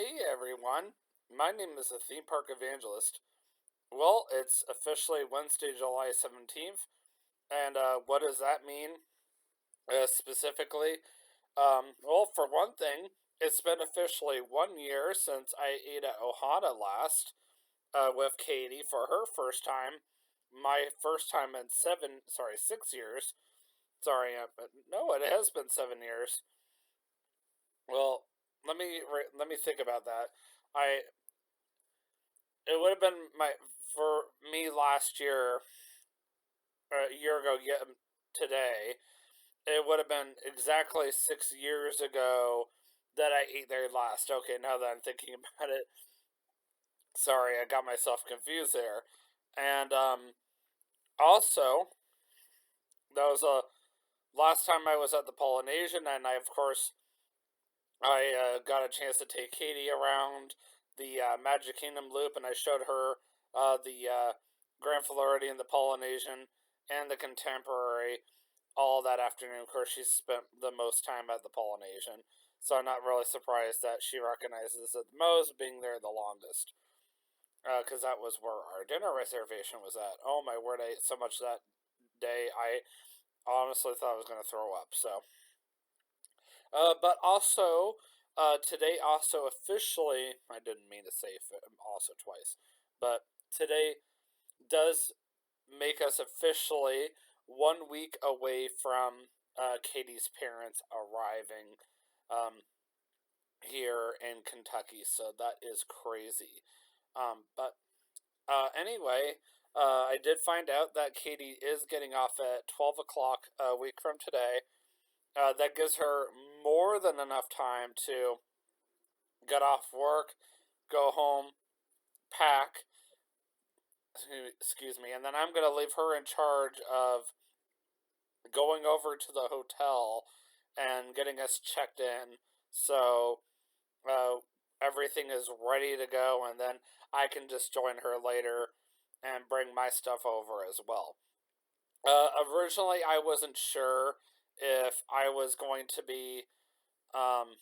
Hey everyone, my name is the Theme Park Evangelist. Well, it's officially Wednesday, July 17th, and what does that mean specifically? Well, for one thing, it's been officially 1 year since I ate at Ohana last with Katie for her first time. My first time in 6 years. Sorry, no, it has been 7 years. Well, let me think about that. I It would have been my for me last year, or a year ago, yet today. It would have been exactly 6 years ago that I ate there last. Okay, now that I'm thinking about it, sorry, I got myself confused there. And also, that was a last time I was at the Polynesian, and I of course I got a chance to take Katie around the Magic Kingdom loop, and I showed her the Grand Floridian, the Polynesian, and the Contemporary all that afternoon. Of course, she spent the most time at the Polynesian, so I'm not really surprised that she recognizes it the most, being there the longest. Because that was where our dinner reservation was at. Oh my word, I ate so much that day, I honestly thought I was going to throw up. But also, today also officially, I didn't mean to say also twice, but today does make us officially 1 week away from Katie's parents arriving here in Kentucky, so that is crazy. But anyway, I did find out that Katie is getting off at 12 o'clock a week from today. That gives her more than enough time to get off work, go home, pack, excuse me, and then I'm going to leave her in charge of going over to the hotel and getting us checked in so uh, everything is ready to go, and then I can just join her later and bring my stuff over as well. Originally, I wasn't sure if I was going to be um,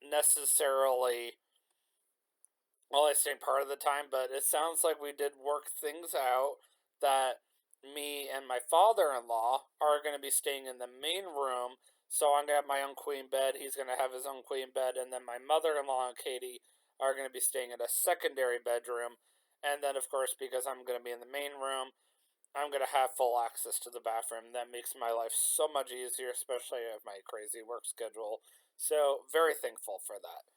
necessarily only staying part of the time, but it sounds like we did work things out that me and my father-in-law are going to be staying in the main room. So I'm going to have my own queen bed. He's going to have his own queen bed. And then my mother-in-law and Katie are going to be staying in a secondary bedroom. And then, of course, because I'm going to be in the main room, I'm going to have full access to the bathroom. That makes my life so much easier, especially with my crazy work schedule. So, very thankful for that.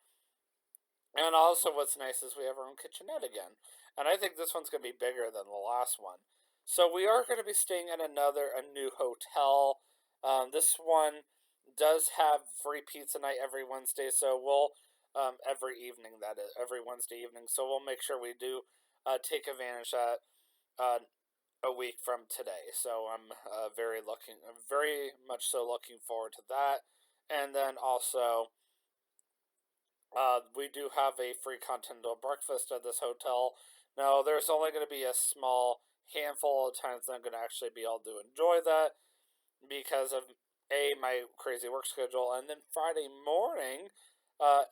And also, what's nice is we have our own kitchenette again. And I think this one's going to be bigger than the last one. So we are going to be staying at a new hotel. This one does have free pizza night every Wednesday, so every evening, that is, every Wednesday evening. So we'll make sure we do take advantage of that a week from today. So I'm very much so looking forward to that. And then also, we do have a free continental breakfast at this hotel. Now, there's only going to be a small handful of times that I'm going to actually be able to enjoy that because of my crazy work schedule, and then Friday morning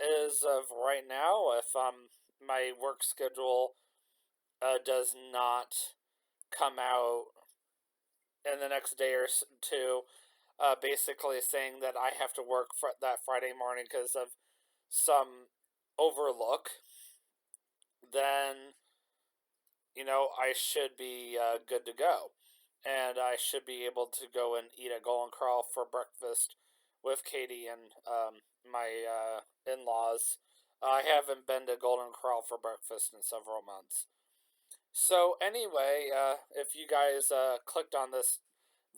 is of right now. If my work schedule does not come out in the next day or two, basically saying that I have to work for that Friday morning because of some overlook, then I should be good to go, and I should be able to go and eat at Golden Corral for breakfast with Katie and my in-laws. I haven't been to Golden Corral for breakfast in several months. So anyway, if you guys clicked on this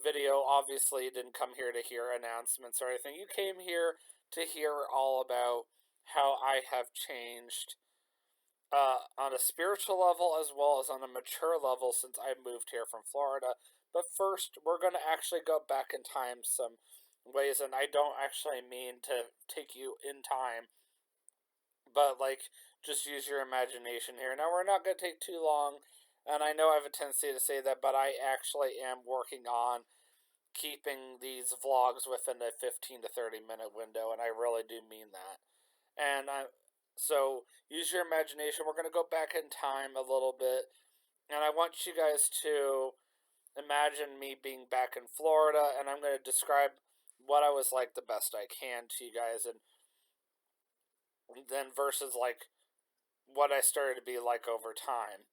video, obviously you didn't come here to hear announcements or anything. You came here to hear all about how I have changed on a spiritual level as well as on a mature level since I moved here from Florida. But first, we're going to actually go back in time some ways, and I don't actually mean to take you in time, but like just use your imagination here. Now, we're not going to take too long, and I know I have a tendency to say that, but I actually am working on keeping these vlogs within a 15 to 30 minute window, and I really do mean that. And So use your imagination. We're going to go back in time a little bit, and I want you guys to imagine me being back in Florida, and I'm going to describe what I was like the best I can to you guys, and then versus like what I started to be like over time.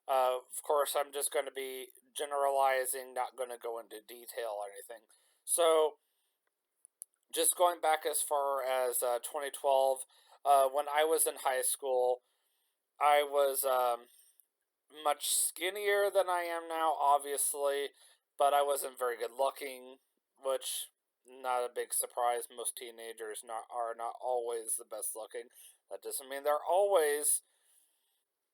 Of course, I'm just going to be generalizing, not going to go into detail or anything. So, just going back as far as 2012, when I was in high school, I was much skinnier than I am now, obviously, but I wasn't very good looking, which not a big surprise. Most teenagers are not always the best looking. That doesn't mean they're always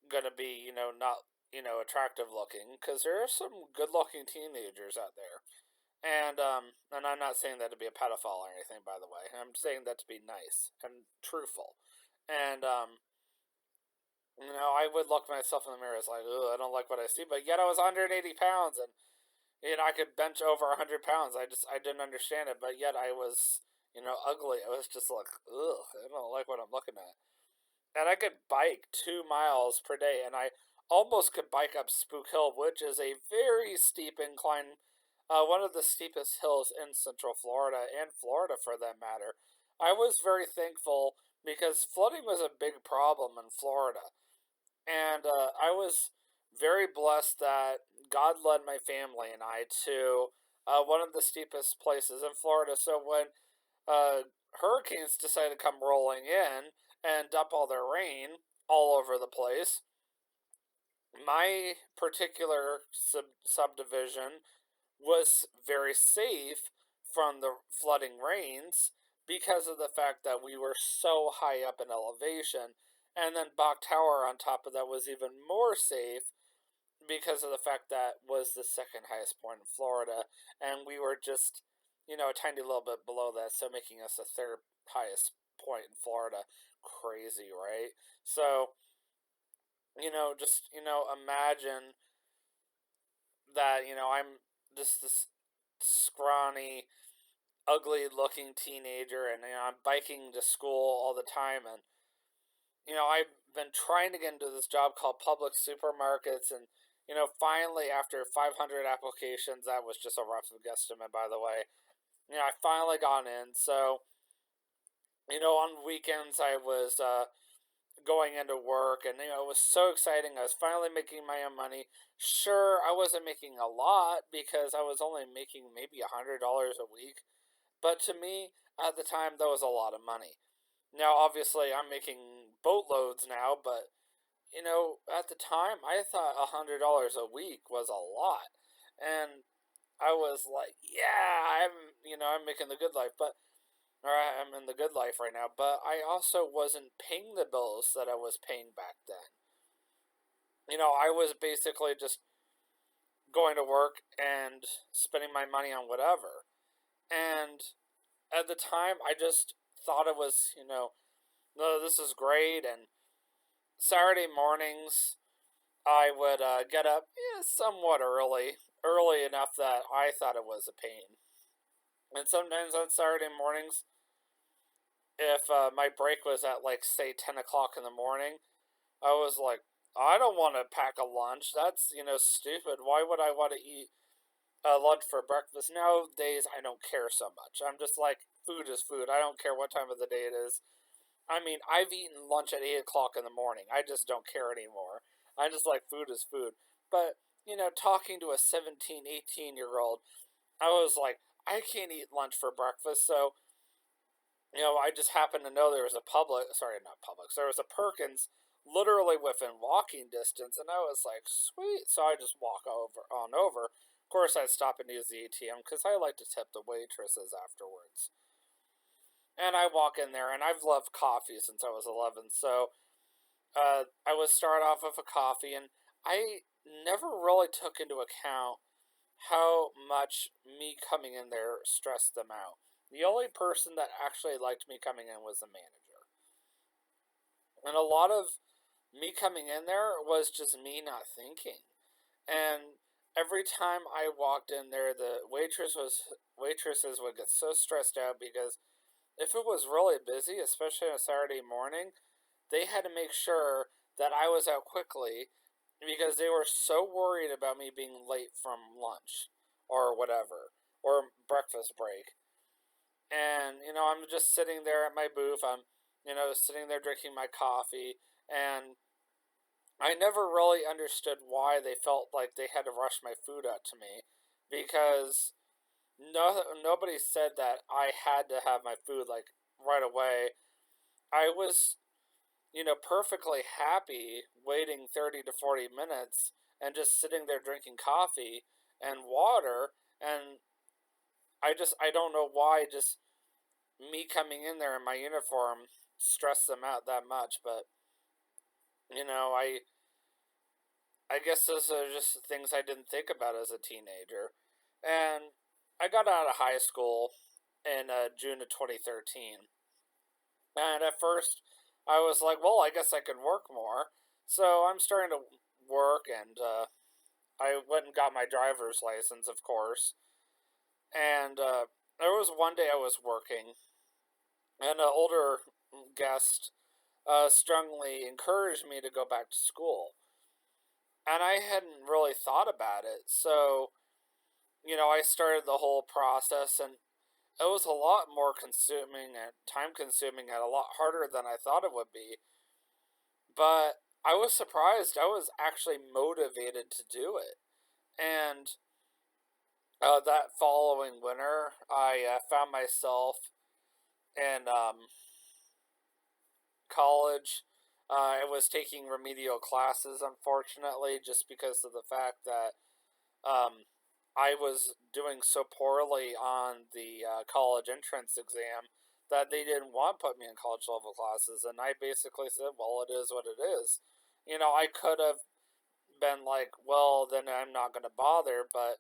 gonna be, not, attractive looking, because there are some good looking teenagers out there. And I'm not saying that to be a pedophile or anything, by the way. I'm saying that to be nice and truthful. And I would look myself in the mirror as like, ugh, I don't like what I see. But yet I was 180 pounds, and I could bench over 100 pounds. I didn't understand it, but yet I was, ugly. I was just like, ugh, I don't like what I'm looking at. And I could bike 2 miles per day, and I almost could bike up Spook Hill, which is a very steep incline, one of the steepest hills in Central Florida and Florida for that matter. I was very thankful because flooding was a big problem in Florida, and I was very blessed that God led my family and I to one of the steepest places in Florida. So when hurricanes decided to come rolling in and dump all their rain all over the place, my particular subdivision was very safe from the flooding rains because of the fact that we were so high up in elevation. And then Bach Tower on top of that was even more safe because of the fact that was the second highest point in Florida, and we were just, a tiny little bit below that, so making us the third highest point in Florida. Crazy, right? So, just, imagine that, I'm just this scrawny, ugly looking teenager, and, I'm biking to school all the time, and, I've been trying to get into this job called Public Supermarkets, and finally, after 500 applications, that was just a rough guesstimate, by the way. I finally got in. So, on weekends, I was going into work, and it was so exciting. I was finally making my own money. Sure, I wasn't making a lot because I was only making maybe $100 a week, but to me, at the time, that was a lot of money. Now, obviously, I'm making boatloads now, but at the time, I thought $100 a week was a lot, and I was like, yeah, I'm making the good life, but or I'm in the good life right now. But I also wasn't paying the bills that I was paying back then. I was basically just going to work and spending my money on whatever, and at the time, I just thought it was, no, this is great, and Saturday mornings I would get up somewhat early enough that I thought it was a pain. And sometimes on Saturday mornings, if my break was at like say 10 o'clock in the morning, I was like, I don't want to pack a lunch. That's stupid. Why would I want to eat lunch for breakfast? Nowadays, I don't care so much. I'm just like, food is food. I don't care what time of the day it is. I mean, I've eaten lunch at 8 o'clock in the morning. I just don't care anymore. I just like food is food. But talking to a 17, 18-year-old, I was like, I can't eat lunch for breakfast, so I just happened to know there was a sorry, not Publix, there was a Perkins literally within walking distance, and I was like, sweet. So I just walk over. Of course, I'd stop and use the ATM because I like to tip the waitresses afterwards. And I walk in there, and I've loved coffee since I was 11, so I would start off with a coffee, and I never really took into account how much me coming in there stressed them out. The only person that actually liked me coming in was the manager. And a lot of me coming in there was just me not thinking. And every time I walked in there, the waitresses would get so stressed out because if it was really busy, especially on a Saturday morning, they had to make sure that I was out quickly because they were so worried about me being late from lunch or whatever, or breakfast break. And, I'm just sitting there at my booth. I'm, sitting there drinking my coffee. And I never really understood why they felt like they had to rush my food out to me because nobody said that I had to have my food like right away. I was, perfectly happy waiting 30 to 40 minutes and just sitting there drinking coffee and water. And I don't know why just me coming in there in my uniform stressed them out that much. But, you know, I, I guess those are just things I didn't think about as a teenager. And I got out of high school in June of 2013. And at first, I was like, well, I guess I can work more. So I'm starting to work, and I went and got my driver's license, of course. And there was one day I was working, and an older guest strongly encouraged me to go back to school. And I hadn't really thought about it. So, I started the whole process, and it was a lot more consuming and time consuming and a lot harder than I thought it would be. But I was surprised. I was actually motivated to do it. And that following winter, I found myself in college. I was taking remedial classes, unfortunately, just because of the fact that um, I was doing so poorly on the college entrance exam that they didn't want to put me in college level classes. And I basically said, well, it is what it is. I could have been like, well, then I'm not going to bother. But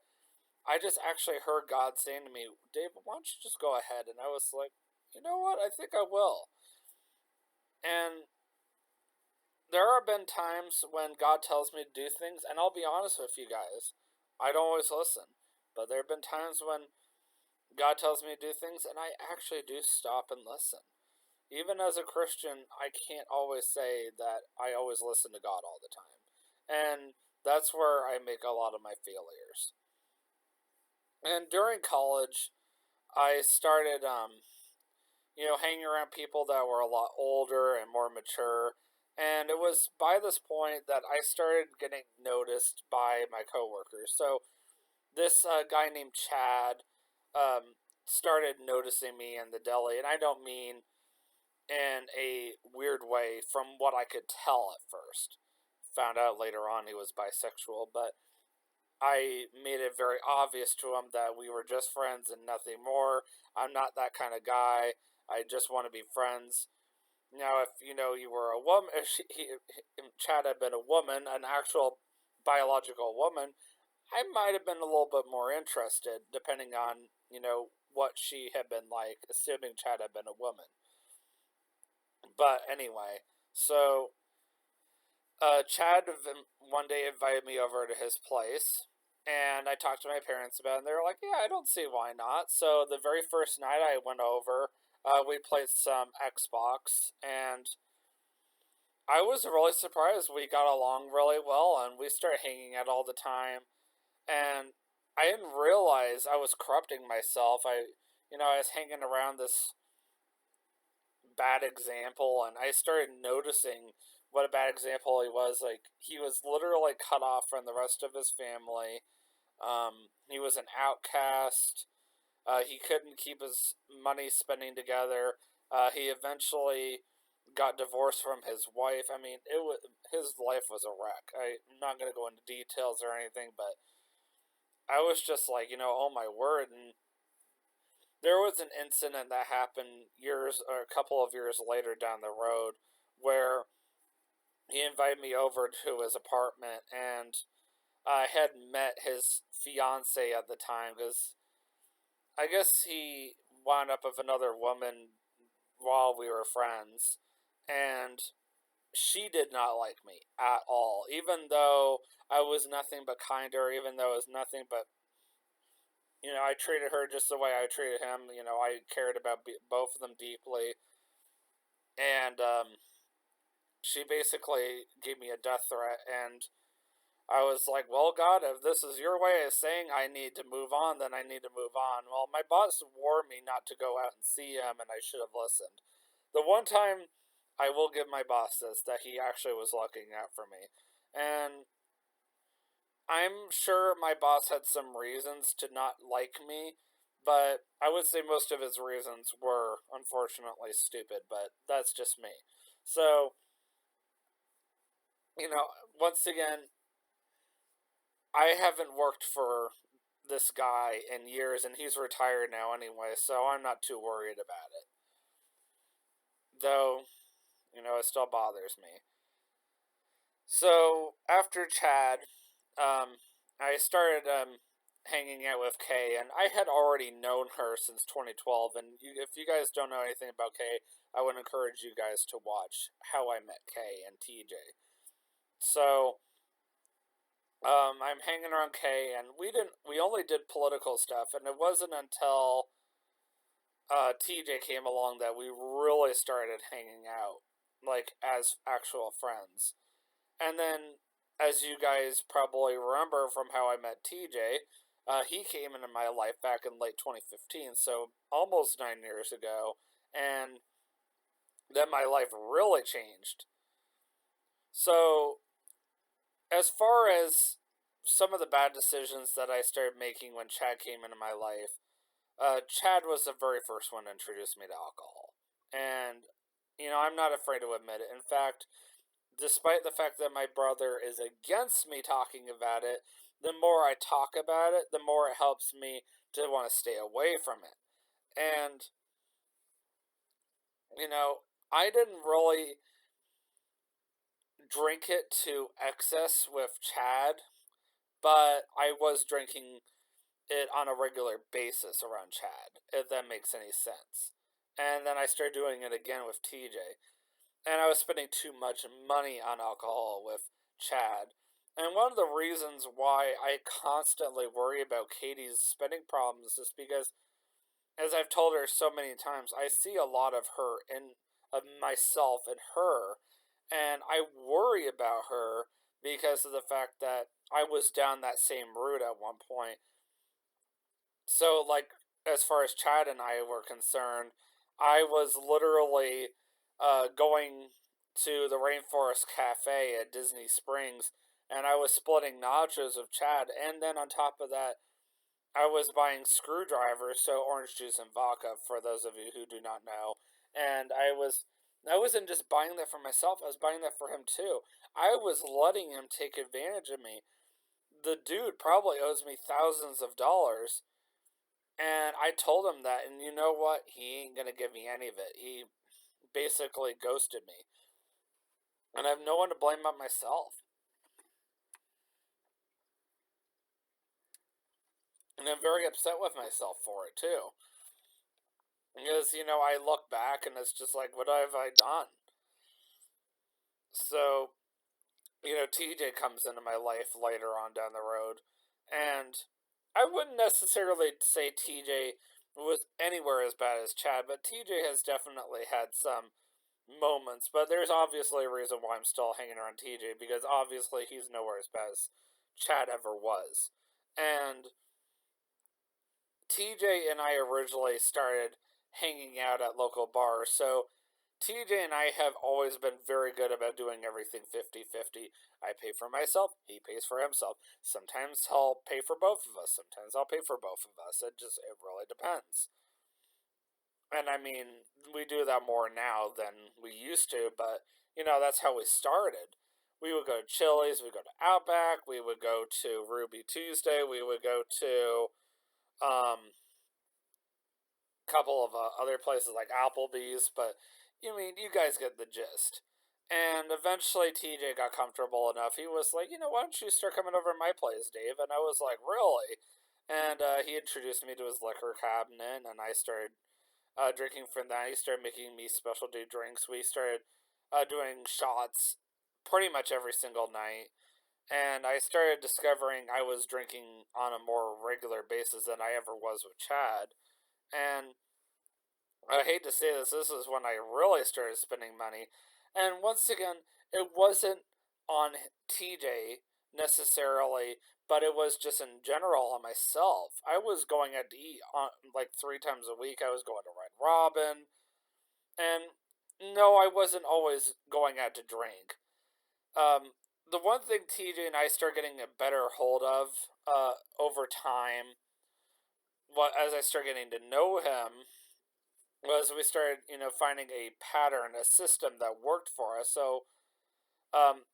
I just actually heard God saying to me, David, why don't you just go ahead? And I was like, you know what? I think I will. And there have been times when God tells me to do things, and I'll be honest with you guys, I don't always listen. But there have been times when God tells me to do things, and I actually do stop and listen. Even as a Christian, I can't always say that I always listen to God all the time. And that's where I make a lot of my failures. And during college, I started, hanging around people that were a lot older and more mature. And it was by this point that I started getting noticed by my coworkers. So this guy named Chad started noticing me in the deli, and I don't mean in a weird way from what I could tell at first. Found out later on he was bisexual, but I made it very obvious to him that we were just friends and nothing more. I'm not that kind of guy. I just want to be friends. Now, if you were a woman, if Chad had been a woman, an actual biological woman, I might have been a little bit more interested, depending on what she had been like, assuming Chad had been a woman. But anyway, so Chad one day invited me over to his place, and I talked to my parents about it, and they were like, yeah, I don't see why not. So the very first night I went over, we played some Xbox, and I was really surprised. We got along really well, and we started hanging out all the time. And I didn't realize I was corrupting myself. I was hanging around this bad example, and I started noticing what a bad example he was. Like, he was literally cut off from the rest of his family. He was an outcast. He couldn't keep his money spending together. He eventually got divorced from his wife. I mean, his life was a wreck. I'm not gonna go into details or anything, but I was just like, oh my word. And there was an incident that happened years or a couple of years later down the road where he invited me over to his apartment, and I had met his fiance at the time because I guess he wound up with another woman while we were friends, and she did not like me at all. Even though I was nothing but kind to her, even though it was nothing but I treated her just the way I treated him. I cared about both of them deeply, and she basically gave me a death threat, and I was like, well, God, if this is your way of saying I need to move on, then I need to move on. Well, my boss warned me not to go out and see him, and I should have listened. The one time I will give my boss this, that he actually was looking out for me. And I'm sure my boss had some reasons to not like me, but I would say most of his reasons were unfortunately stupid, but that's just me. So, you know, once again, I haven't worked for this guy in years, and he's retired now anyway, so I'm not too worried about it. Though, it still bothers me. So, after Chad, I started hanging out with Kay, and I had already known her since 2012. And if you guys don't know anything about Kay, I would encourage you guys to watch How I Met Kay and TJ. So I'm hanging around Kay, and we only did political stuff, and it wasn't until TJ came along that we really started hanging out, like as actual friends. And then, as you guys probably remember from How I Met TJ, he came into my life back in late 2015, so almost 9 years ago, and then my life really changed. So, as far as some of the bad decisions that I started making when Chad came into my life, Chad was the very first one to introduce me to alcohol. And, I'm not afraid to admit it. In fact, despite the fact that my brother is against me talking about it, the more I talk about it, the more it helps me to want to stay away from it. And, you know, I didn't really drink it to excess with Chad, but I was drinking it on a regular basis around Chad, if that makes any sense. And then I started doing it again with TJ. And I was spending too much money on alcohol with Chad. And one of the reasons why I constantly worry about Katie's spending problems is because, as I've told her so many times, I see a lot of her in of myself in her, and I worry about her because of the fact that I was down that same route at one point. So, like, as far as Chad and I were concerned, I was literally going to the Rainforest Cafe at Disney Springs, and I was splitting nachos with Chad. And then on top of that, I was buying screwdrivers, so orange juice and vodka, for those of you who do not know. And I wasn't just buying that for myself, I was buying that for him too. I was letting him take advantage of me. The dude probably owes me thousands of dollars, and I told him that, and you know what? He ain't gonna give me any of it. He basically ghosted me. And I have no one to blame but myself. And I'm very upset with myself for it, too. Because, I look back and it's just like, what have I done? So, TJ comes into my life later on down the road. And I wouldn't necessarily say TJ was anywhere as bad as Chad, but TJ has definitely had some moments. But there's obviously a reason why I'm still hanging around TJ, because obviously he's nowhere as bad as Chad ever was. And TJ and I originally started hanging out at local bars, so TJ and I have always been very good about doing everything 50-50. I pay for myself, he pays for himself. Sometimes he'll pay for both of us, sometimes I'll pay for both of us. It really depends. And I mean, we do that more now than we used to, but that's how we started. We would go to Chili's, we would go to Outback, we would go to Ruby Tuesday, we would go to um, couple of other places like Applebee's, but you guys get the gist. And eventually TJ got comfortable enough. He was like, why don't you start coming over to my place, Dave? And I was like, really? And he introduced me to his liquor cabinet, and I started drinking from that. He started making me specialty drinks. We started doing shots pretty much every single night. And I started discovering I was drinking on a more regular basis than I ever was with Chad. And I hate to say this, this is when I really started spending money. And once again, it wasn't on TJ necessarily, but it was just in general on myself. I was going out to eat on, like 3 times a week. I was going to Red Robin, and no, I wasn't always going out to drink. The one thing TJ and I started getting a better hold of over time, what as I started getting to know him, was we started finding a pattern, a system that worked for us. So um,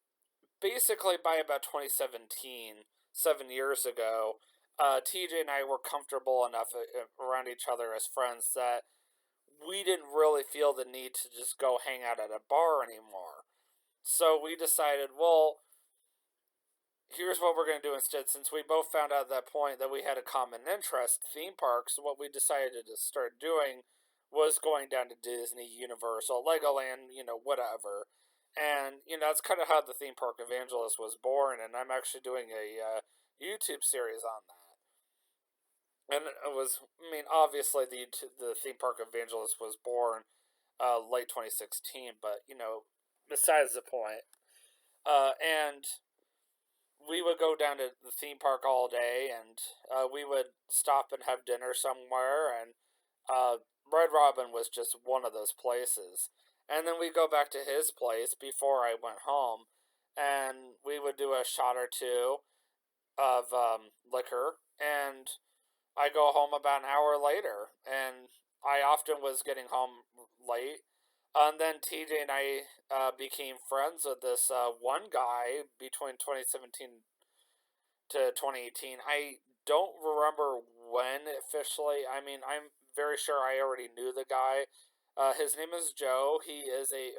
basically by about 2017, 7 years ago, TJ and I were comfortable enough around each other as friends that we didn't really feel the need to just go hang out at a bar anymore. So we decided, well, here's what we're going to do instead. Since we both found out at that point that we had a common interest, theme parks, what we decided to start doing was going down to Disney, Universal, Legoland, whatever. And, that's kind of how the Theme Park Evangelist was born. And I'm actually doing a YouTube series on that. And it was, I mean, obviously the Theme Park Evangelist was born late 2016, but, besides the point. And we would go down to the theme park all day, and we would stop and have dinner somewhere, and Red Robin was just one of those places. And then we'd go back to his place before I went home, and we would do a shot or two of liquor, and I go home about an hour later, and I often was getting home late. And then TJ and I became friends with this one guy between 2017 to 2018. I don't remember when officially. I mean, I'm very sure I already knew the guy. His name is Joe. He is he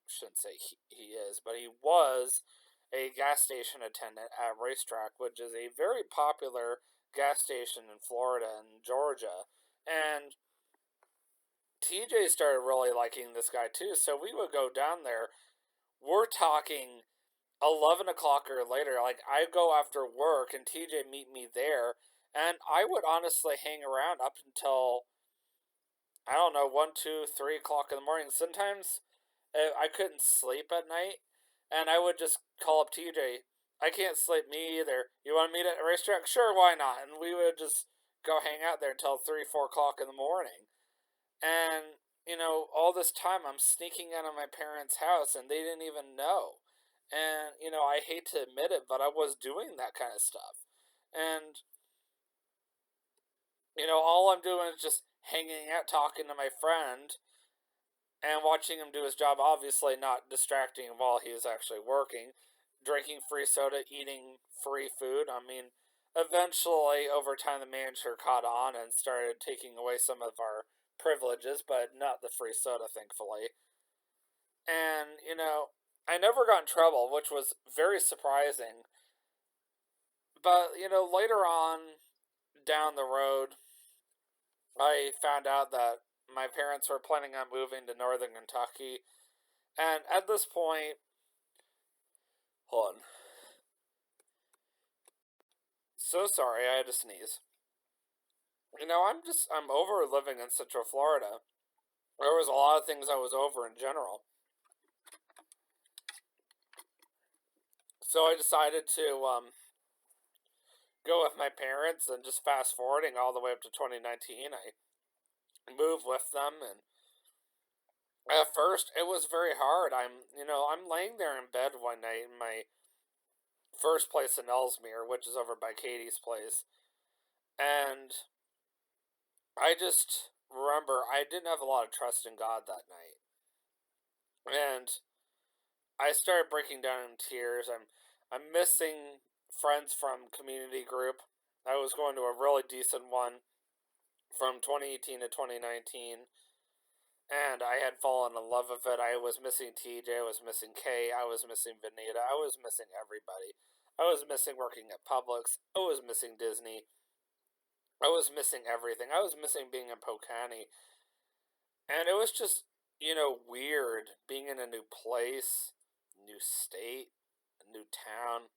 shouldn't say he is, but he was a gas station attendant at RaceTrac, which is a very popular gas station in Florida and Georgia. And TJ started really liking this guy too, so we would go down there. We're talking 11 o'clock or later. Like, I go after work and TJ meet me there, and I would honestly hang around up until, I don't know, 1, 2, 3 o'clock in the morning. Sometimes I couldn't sleep at night, and I would just call up TJ. I can't sleep, me either. You want to meet at a RaceTrac? Sure, why not? And we would just go hang out there until 3, 4 o'clock in the morning. And, all this time I'm sneaking out of my parents' house and they didn't even know. And, I hate to admit it, but I was doing that kind of stuff. And, all I'm doing is just hanging out, talking to my friend, and watching him do his job, obviously not distracting him while he is actually working, drinking free soda, eating free food. I mean, eventually, over time, the manager caught on and started taking away some of our privileges, but not the free soda, thankfully. And, I never got in trouble, which was very surprising. But, later on down the road, I found out that my parents were planning on moving to northern Kentucky. And at this point, hold on. So sorry, I had to sneeze. I'm over living in Central Florida. There was a lot of things I was over in general. So I decided to go with my parents, and just fast forwarding all the way up to 2019, I moved with them. And at first it was very hard. I'm laying there in bed one night in my first place in Ellesmere, which is over by Katie's place, and I just remember I didn't have a lot of trust in God that night. And I started breaking down in tears. I'm missing friends from community group. I was going to a really decent one from 2018 to 2019, and I had fallen in love with it. I was missing TJ, I was missing Kay, I was missing Vanita, I was missing everybody. I was missing working at Publix, I was missing Disney, I was missing everything. I was missing being in Polk County. And it was just, weird being in a new place, new state, a new town,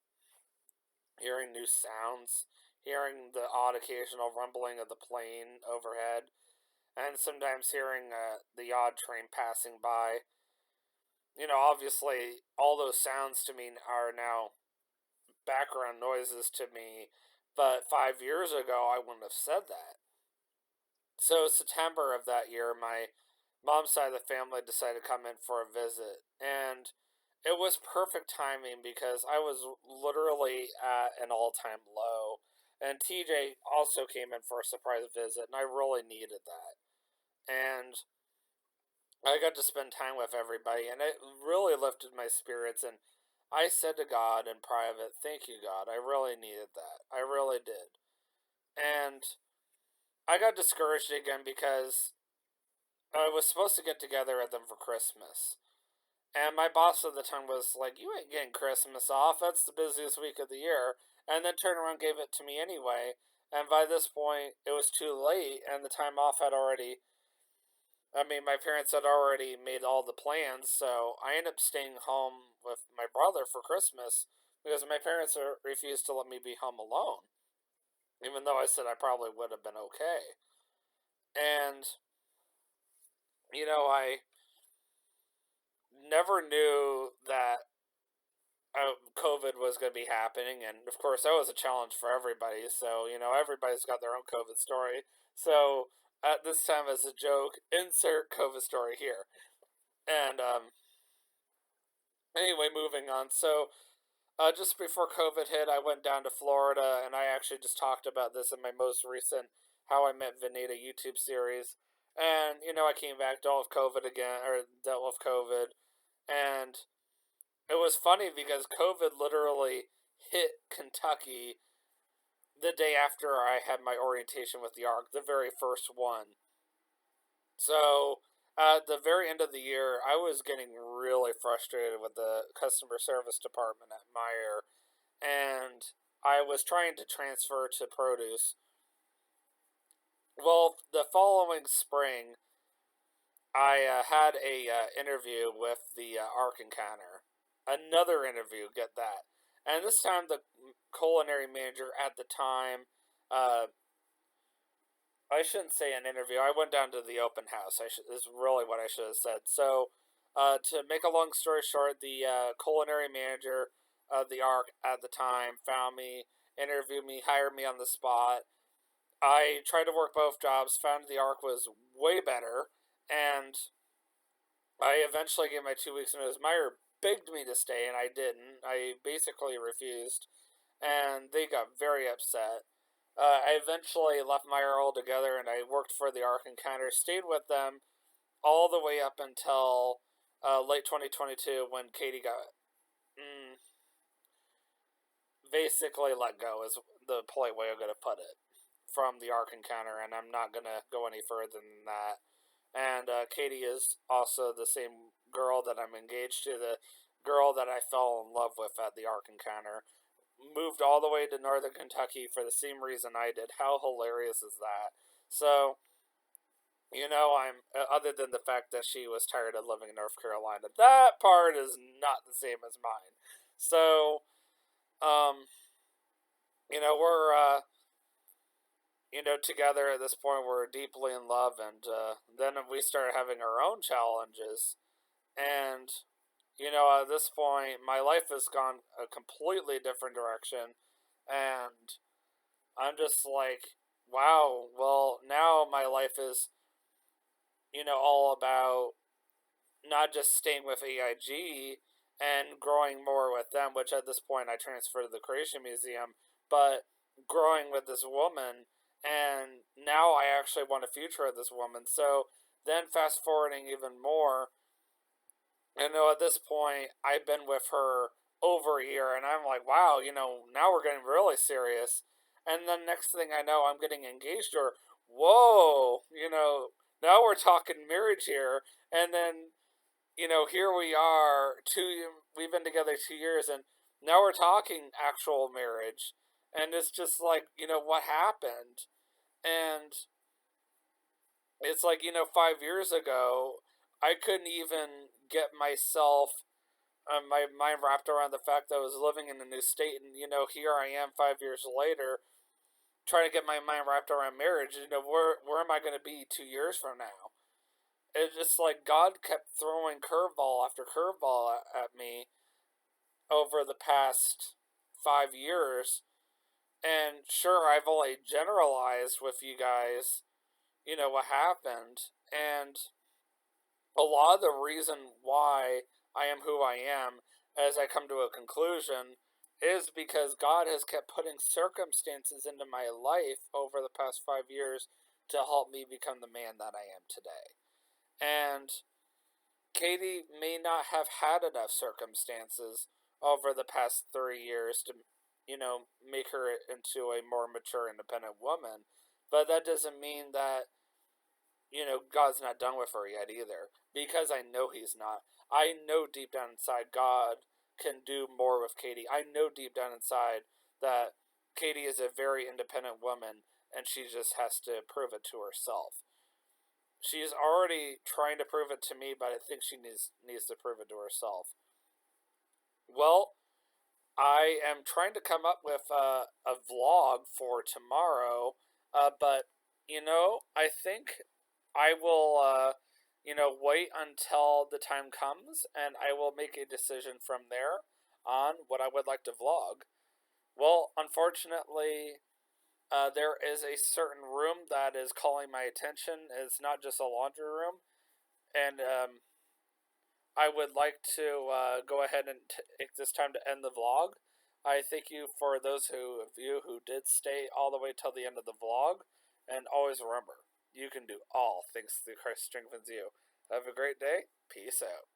hearing new sounds, hearing the odd occasional rumbling of the plane overhead, and sometimes hearing the odd train passing by. obviously, all those sounds to me are now background noises to me, but 5 years ago, I wouldn't have said that. So, September of that year, my mom's side of the family decided to come in for a visit, and it was perfect timing because I was literally at an all time low. And TJ also came in for a surprise visit, and I really needed that. And I got to spend time with everybody, and it really lifted my spirits. And I said to God in private, "Thank you, God. I really needed that. I really did." And I got discouraged again because I was supposed to get together with them for Christmas. And my boss at the time was like, "You ain't getting Christmas off. That's the busiest week of the year." And then turned around and gave it to me anyway. And by this point, it was too late, and the time off had already. I mean, my parents had already made all the plans, so I ended up staying home with my brother for Christmas because my parents refused to let me be home alone, even though I said I probably would have been okay. And, I never knew that COVID was going to be happening, and of course, that was a challenge for everybody. So, everybody's got their own COVID story. So, at this time, as a joke, insert COVID story here. And anyway, moving on. So, just before COVID hit, I went down to Florida, and I actually just talked about this in my most recent "How I Met Vanita" YouTube series. And I came back, dealt with COVID again, or dealt with COVID, and it was funny because COVID literally hit Kentucky the day after I had my orientation with the ARC, the very first one. So at the very end of the year, I was getting really frustrated with the customer service department at Meyer, and I was trying to transfer to produce. Well, the following spring, I had a interview with the ARC Encounter. Another interview, get that. And this time, the culinary manager at the time, uh, I shouldn't say an interview. I went down to the open house. Is really what I should have said. So, to make a long story short, the culinary manager of the ARC at the time found me, interviewed me, hired me on the spot. I tried to work both jobs, found the ARC was way better, and I eventually gave my 2 weeks notice. Meyer begged me to stay, and I didn't. I basically refused, and they got very upset. I eventually left Meyer altogether, and I worked for the Ark Encounter. Stayed with them all the way up until late 2022 when Katie got mm, basically let go, is the polite way I'm going to put it, from the Ark Encounter, and I'm not going to go any further than that. And Katie is also the same girl that I'm engaged to, the girl that I fell in love with at the Ark Encounter. Moved all the way to northern Kentucky for the same reason I did. How hilarious is that? So, I'm other than the fact that she was tired of living in North Carolina, that part is not the same as mine. So, um, we're together at this point. We're deeply in love, and then we started having our own challenges. And at this point, my life has gone a completely different direction, and I'm just like, wow. Well, now my life is all about not just staying with AIG and growing more with them, which at this point I transferred to the Creation Museum, but growing with this woman. And now I actually want a future with this woman. So then, fast forwarding even more, at this point, I've been with her over a year, and I'm like, wow, now we're getting really serious. And then next thing I know, I'm getting engaged to her. Whoa, now we're talking marriage here. And then here we are, we've been together 2 years, and now we're talking actual marriage. And it's just like, what happened? And it's like, 5 years ago, I couldn't even get myself, my mind wrapped around the fact that I was living in a new state. And, here I am 5 years later, trying to get my mind wrapped around marriage. Where am I going to be 2 years from now? it's just like God kept throwing curveball after curveball at me over the past 5 years. And sure, I've only generalized with you guys, what happened. And a lot of the reason why I am who I am, as I come to a conclusion, is because God has kept putting circumstances into my life over the past 5 years to help me become the man that I am today. And Katie may not have had enough circumstances over the past 3 years to, make her into a more mature, independent woman. But that doesn't mean that, God's not done with her yet either. Because I know He's not. I know deep down inside God can do more with Katie. I know deep down inside that Katie is a very independent woman and she just has to prove it to herself. She's already trying to prove it to me, but I think she needs to prove it to herself. Well, I am trying to come up with a vlog for tomorrow, but I think I will, wait until the time comes, and I will make a decision from there on what I would like to vlog. Well, unfortunately, there is a certain room that is calling my attention. It's not just a laundry room, and I would like to go ahead and take this time to end the vlog. I thank you for those of you who did stay all the way till the end of the vlog, and always remember, you can do all things through Christ strengthens you. Have a great day. Peace out.